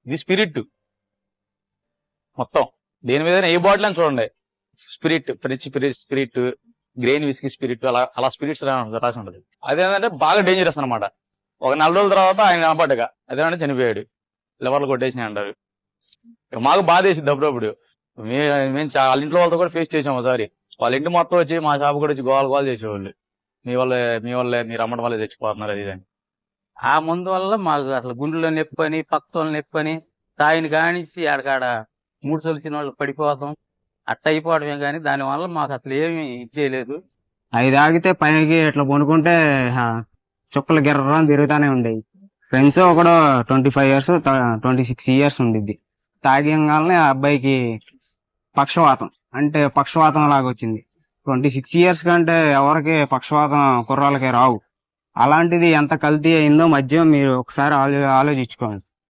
ఇది స్పిరిట్ మొత్తం. దేని మీద ఏ బాటిల్ అని చూడండి, spirit, French spirit, grain whisky spirit, అలా స్పిరిట్స్ రాసి ఉంటది. అదేంటంటే బాగా డేంజరస్ అనమాట. ఒక 4 రోజుల తర్వాత ఆయన కనపడ్డగా అదేనంటే చనిపోయాడు, లివర్లు కొట్టేసినాయి అంటారు. మాకు బాధ వేసింది అప్పుడప్పుడు. మేము వాళ్ళ ఇంట్లో వాళ్ళతో కూడా ఫేస్ చేసాం ఒకసారి. వాళ్ళ ఇంటి మొత్తం వచ్చి మా షాప్ కూడా వచ్చి గోల చేసేవాళ్ళు, మీ వల్లే మీరు అమ్మడం వల్లే తెచ్చిపోతున్నారు అది అని. ఆ మందు వల్ల మాకు అసలు గుండెలో నొప్పని, పక్కతో నొప్పని, తాయిని కానిచ్చి ఆడకాడ 3 సొలిచిన వాళ్ళు పడిపోతాం, అట్ట అయిపోవడమే కానీ దానివల్ల మాకు అసలు ఏమి ఇచ్చేయలేదు. 5 ఆగితే పైకి ఇట్లా కొనుక్కుంటే చుక్కలు గిర్రం తిరుగుతానే ఉండేవి. ఫ్రెండ్స్ ఒకడు 25 years 26 years ఉండిద్ది. తాగంగానే ఆ అబ్బాయికి పక్షవాతం, అంటే పక్షవాతం లాగా వచ్చింది. 26 years కంటే ఎవరికి పక్షవాతం కుర్రాళ్ళకి రావు. అలాంటిది ఎంత కల్తీ అయిందో మద్యం మీరు ఒకసారి ఆలోచించుకోండి.